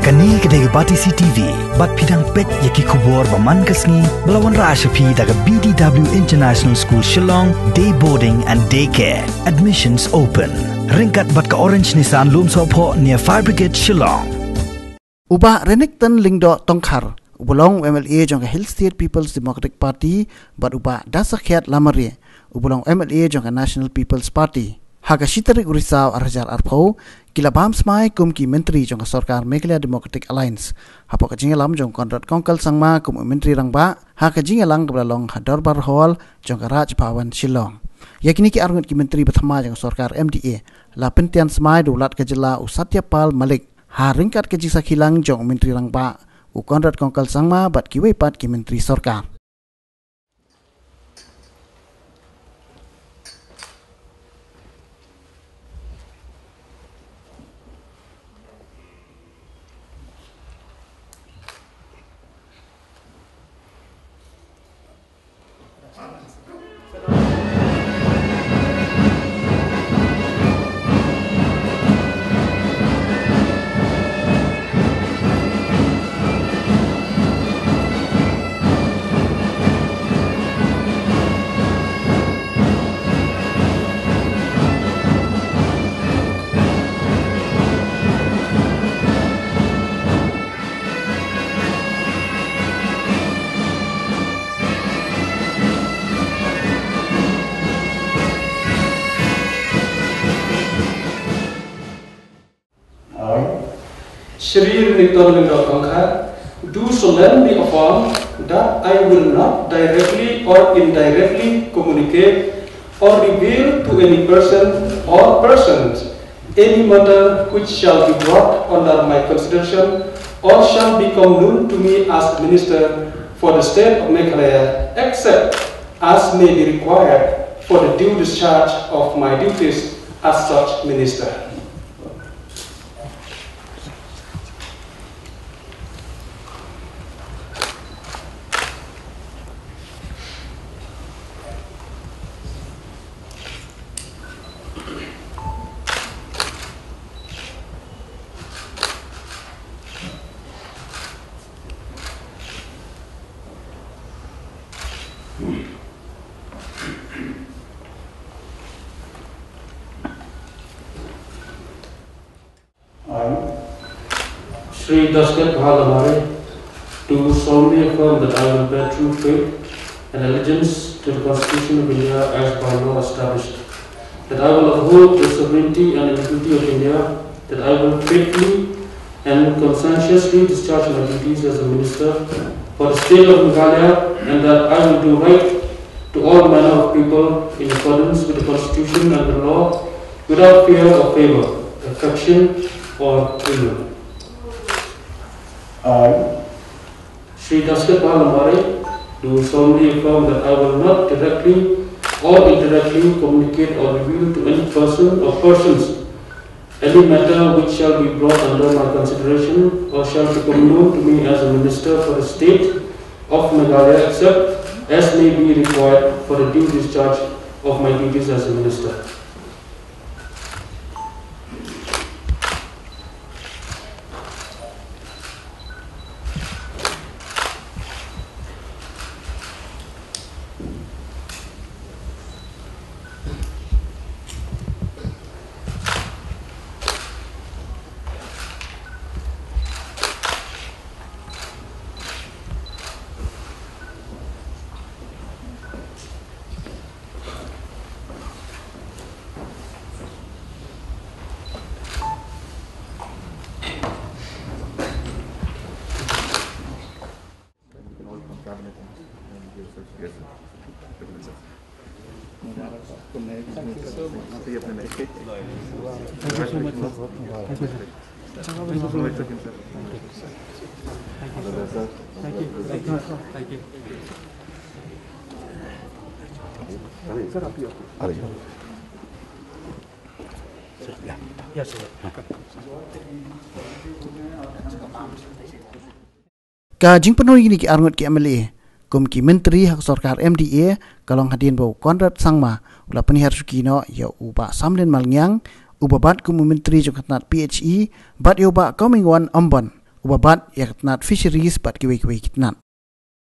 Kani kedai bati CTV, bat pidang pet yaki kubur baman kesni, belawan Rashapi daga BDW International School Shillong, day boarding and daycare. Admissions open. Ringkat bat ke Orange Nissan Loom Sopo near Fire Brigade Shillong. Uba Renikton lingdo Tongkhar, ubulong MLA jong Hill State People's Democratic Party, bat uba Dasakhiat Lamare, ubulong MLA jong National People's Party. Haga shitarik urisaw arjar arpau, kilabam Smai kum ki Myntri jong Sorkar Meghalaya Democratic Alliance. Hapo ka jingalam jong konrat kongkal sangma kum Myntri rangba, haga jingalang kablalong hadorbar hall jong Raj Bhawan Shillong. Yakini ki arngut ki Myntri pertama jong Sorkar MDA, la pentian Smai dulat ka jela Usatyapal Malik, ha ringkat ka jisa kilang jong Myntri rangba, u konrat kongkal sangma bat ki wepat ki Myntri Sorkar. Shri Renikton Tongkhar, do solemnly affirm that I will not directly or indirectly communicate or reveal to any person or persons any matter which shall be brought under my consideration or shall become known to me as Minister for the State of Meghalaya, except as may be required for the due discharge of my duties as such Minister. I, Shri Dasakhiat Lamare, do solemnly affirm that I will bear true faith and allegiance to the Constitution of India as by law established, that I will uphold the sovereignty and integrity of India, that I will faithfully and conscientiously discharge my duties as a Minister for the State of Meghalaya, and that I will do right to all manner of people in accordance with the Constitution and the law, without fear or favour, affection or evil. I, Shri Dasakhiat Lamare, do solemnly affirm that I will not directly or indirectly communicate or reveal to any person or persons any matter which shall be brought under my consideration or shall become known to me as a Minister for the State of Meghalaya, except as may be required for the due discharge of my duties as a Minister. Ka jing penuh ini ki arngut ki MLA kum ki Myntri hak Sorkar MDA kalong hadin bau konrat sangma ula penihar sukino ya uba samlen malngyang uba bat kum Myntri jong katnat PHE bat yo ba coming one ambon ubabat yak nat fisheries bat kiwe kitnat.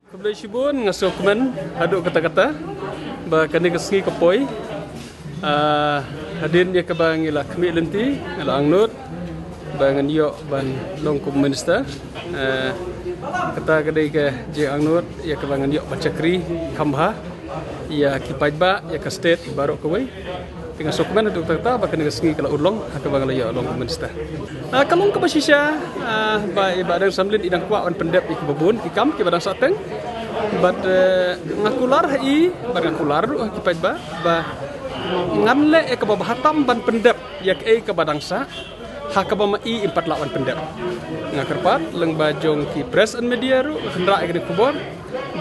Kebelah Shibun ngasuk men haduk kata-kata ba kani keski kapoi hadin ya kabang ila kemi lenti ila angnut bangan yo ban longkum minister kata kadai ke je angnut ya kabangan yo bacakri kambha ya kipajba ya ka state barok kawai dengan sokmen untuk kata ba kani keski kala ulong kabang yo longkum minister kalong ka basisya ba ibadang samlin idang kwa wan pendep ikbabun kikam ki badang sateng but ngakular hi ngakular kipajba ba nganle e kabahatam ban pendep yak e kabadangsa hakaba mai 4 lawan pendep ngakerpat leng bajong ki press and media ru hendra e kubor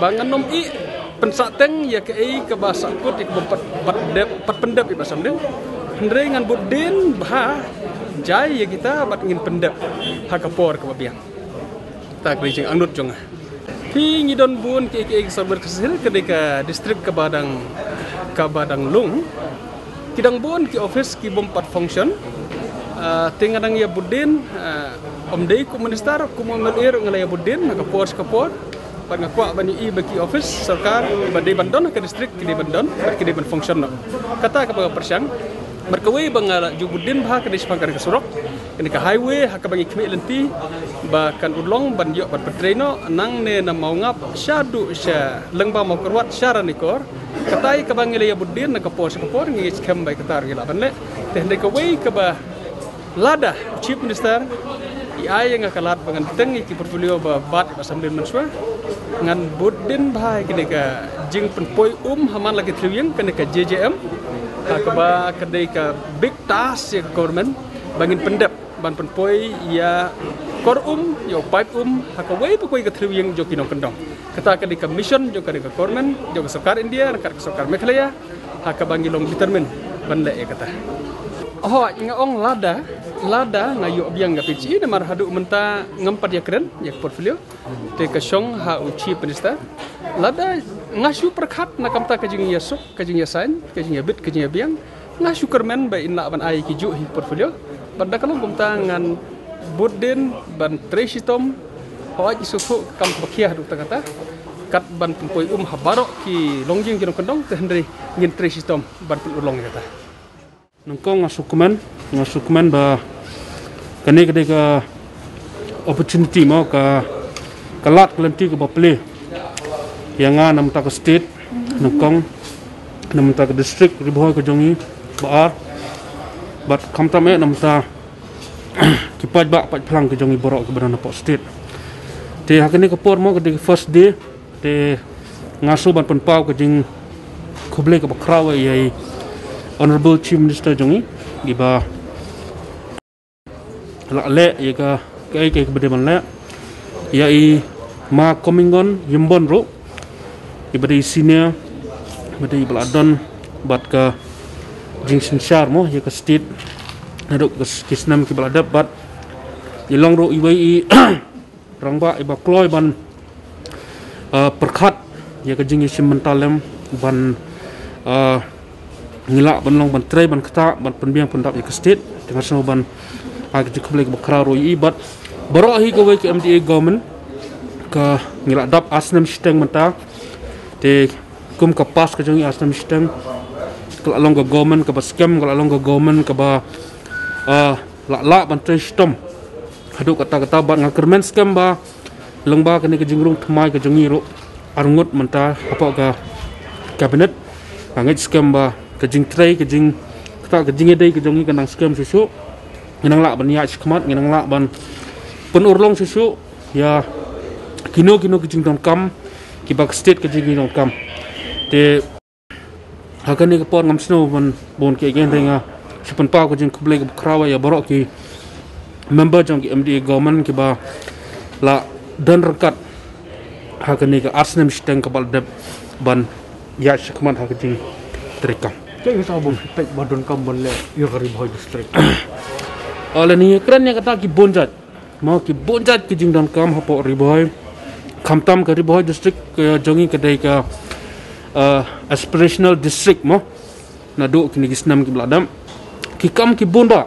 banganom i pensateng yak e kabasakut ik pat pendep i basam den hendre ngan budin bah jai ya kita bat ngin pendep hakapor kababiang tak bejing anut jong hi ngidon bun ke sabar kesil kedeka distrik kabadang lung kidang bun ki office ki bom pat function tingadang ya budin omdei ku minister ku momelir ngalaya budin kapor ban ngakwa bani i baki office Sorkar badai bandon ke distrik ki bandon ki ban function no kata ka persyang berkawai bangala jubudin bah ke dispangkan ke surok ini ke highway hak bagi kemi lenti bahkan ulong ban yo ban petreno nang ne na mau ngap syadu sya lengba mau kerwat syara nikor katai ke bangila ya budin na kapor ngi scam bai katar gila ban le teh kawai ke bah lada chief minister ai yang akalat bangan tengi ki portfolio ba bat sambil mensua ngan budin bah kini ka jing penpoi haman lagi triwing kini ka JJM hakaba kedai ka big task ya government bangin pendep ban penpoi ya kor yo pipe hakawai pokoi ka triwing jo kinong kendong kata kedai ka mission jo kedai ka government jo ka Sorkar India ka Sorkar Meghalaya hakabangi long determine banda ya kata ngaong lada ngayo biang ga pici namar hadu menta ngampat ya keren ya portfolio te ka song ha uchi penista lada ngasu perkhat na kamta kajing yasuk kajing yasan kajing yabit kajing biang ngasu kermen ba inla ban ai ki ju hi portfolio banda kalong kumta ngan budin ban tresitom hoj suku kam bakiah du kata kat ban pempoi habarok ki longjing kinong kendong te hendri ngin tresitom ban ulong kata nungkong ngasukuman ba kani ka opportunity mo ka kalat kelanti ka baple yang nam ta ka state nungkong nam ta ka district riboh ka jongi baar bat kamta me nam ta kipaj ba pat plang ka jongi borok ka banana po state te hakani ka por mo ka first day te ngasu ban penpau ka jing kuble ka bakrawa yai Honorable Chief Minister jongi giba la le ya ka kai bede man le ya i ma komingon yembon ro ibade senior bade bladon bat ka jingsin shar mo ya ka state aduk kisnam ki bladap bat ilong ro iwai rangba iba kloy ban perkhat ya ka jingsim mentalem ban ngilak ban long ban tray ban kata ban penbiang pendap ya ke state dengan semua ban ag jikble ke bakra roi bat baro hi ko ke MDA government ka ngilak dap asnam steng menta te kum ka pas ka jongi asnam steng kala long ka government ka baskem kala long ka government ka ba la ban tray stom hadu kata ban ngakermen scam ba lengba ka ni ka jingrung thmai ka jongi ro arngut menta apa ka cabinet angit scam ba kajing tray kajing edai kajongi kanang scam susu nginang lak ban ya skmat nginang lak ban penurlong susu ya kino kajing don kam kibak state kajing don kam te hakani ka por ngam snow ban bon ke gen renga sipan pa kajing kuble ka krawa ya borok ki member jong ki MDA government ki ba la dan rekat hakani ka asnem steng ka baldeb ban ya skmat hakajing terikam Kaya sa abong pek badon kambon le yukari boy district. Oleh ni keren yang kata ki bonjat, mau ki bonjat ki jing dan kam hapo riboy, kamtam ke riboy district ke jongi kedai ke aspirational district mo, nado kini gisnam ki beladam, ki kam ki bonda,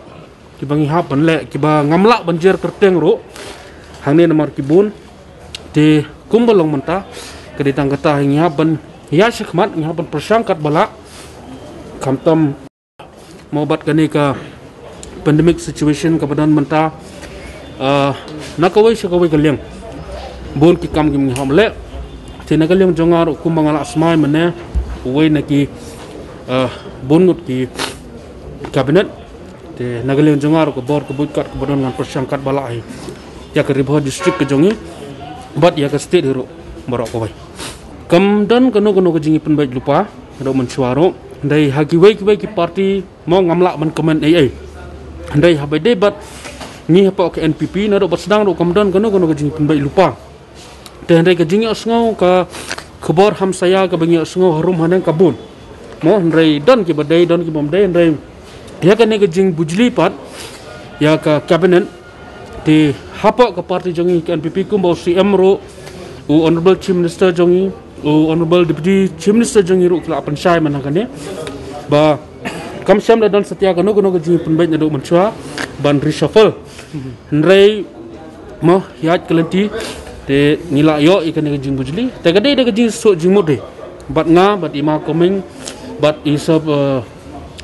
ki bangi hapan le ki ba ngamlak banjir kerteng ro, hang ni nomor kibun te kumbalong menta kedi tang kata hang haban ya shikmat haban persangkat bala kamtam mau bat kani ka pandemic situation kebadan menta nakawai shakawai kaliang bon ki kam kim hamle te nakaliang jongar kumbangala Smai mane uwe naki bonut ki kabinet te nagaliang jongar ko bor ko bukat ko bodon ngan persangkat balai ya ke ribo district ke jongi bat ya ke state hero borok ko bai kam dan kono ko jingi penbaik lupa do mensuaro ndai hagi wai ki party mo ngamla man komen ai ndai habai debat ni apa ke NPP na do bat sedang do kam dan kono ko jingi penbaik lupa te ndai ke jingi asngau ka khabar ham saya ka bangi asngau harum hanang kabun mo ndai don ki badai don ki bomdai ndai ya kan ke jing bujli pat ya ka cabinet di hapa ke parti jongi ke NPP ku mau CM ro honorable chief minister jongi honorable deputy chief minister jongi ro kla pensai manangane ba kam syam dan setia kanu ke jing penbaik na do menchua ban reshuffle ndrai mo ya kelenti te ngila yo ikan ke jing bujli te gade de ke jing so jing mode bat nga bat ima coming bat isab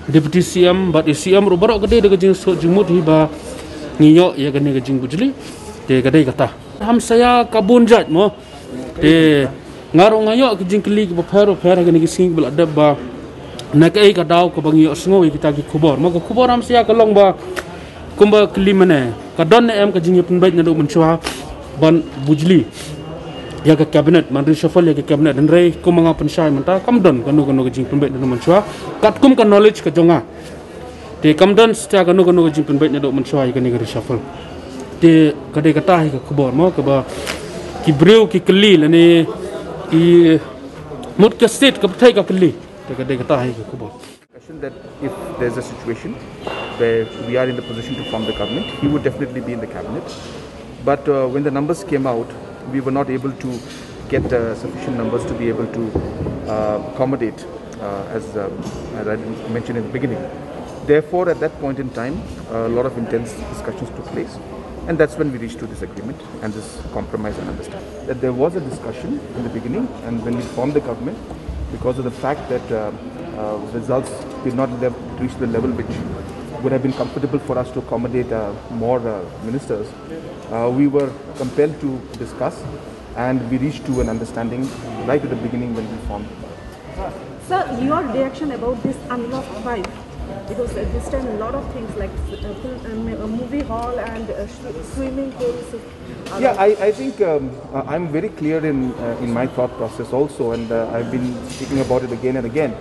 Deputy CM, but CM rubarok gede de gajing so jumut hiba ngiyo ya gane gajing bujli de gede kata ham saya kabun jat mo de ngaro ngayo gajing keli ke pharo gane gising bel adab ba nakai ka daw ko bangi osngo kita ki khubor mo ko khubor ham saya kalong ba kumba keli mane ka don em ka jing penbaik na do menchua ban bujli ya ke cabinet man reshuffle ya ke cabinet dan rei ko manga pensai menta kam don kanu jing penbaik na do menchua kat kum ka knowledge ka jonga te kam don sta kanu jing penbaik na do menchua ya ke ni reshuffle te kade kata hi ka khubor mo ka ba ki breu ki keli lani ki mut ka state ka thai ka keli te kade kata hi ka khubor that if there's a situation where we are in the position to form the government, he would definitely be in the cabinet. But when the numbers came out, we were not able to get sufficient numbers to be able to accommodate, as I mentioned in the beginning. Therefore, at that point in time, a lot of intense discussions took place, and that's when we reached to this agreement and this compromise and understanding. That there was a discussion in the beginning, and when we formed the government, because of the fact that results did not reach the level which would have been comfortable for us to accommodate more ministers, we were compelled to discuss, and we reached to an understanding right at the beginning when we formed. Sir, your reaction about this unlocked 5? Because this time a lot of things like a movie hall and swimming pools. Yeah, I think I'm very clear in my thought process also, and I've been speaking about it again and again,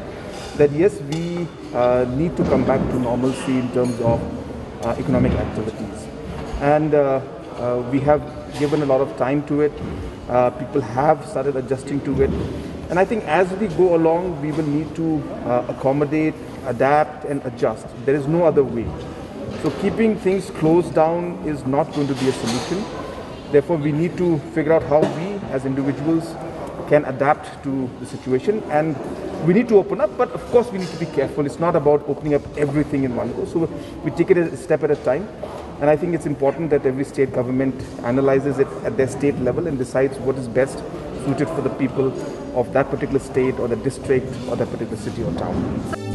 that yes, we need to come back to normalcy in terms of economic activities. And we have given a lot of time to it. People have started adjusting to it. And I think as we go along, we will need to accommodate, adapt and adjust. There is no other way. So keeping things closed down is not going to be a solution. Therefore, we need to figure out how we as individuals can adapt to the situation, and we need to open up, but of course we need to be careful. It's not about opening up everything in one go. So we take it a step at a time, and I think it's important that every state government analyzes it at their state level and decides what is best suited for the people of that particular state or the district or that particular city or town.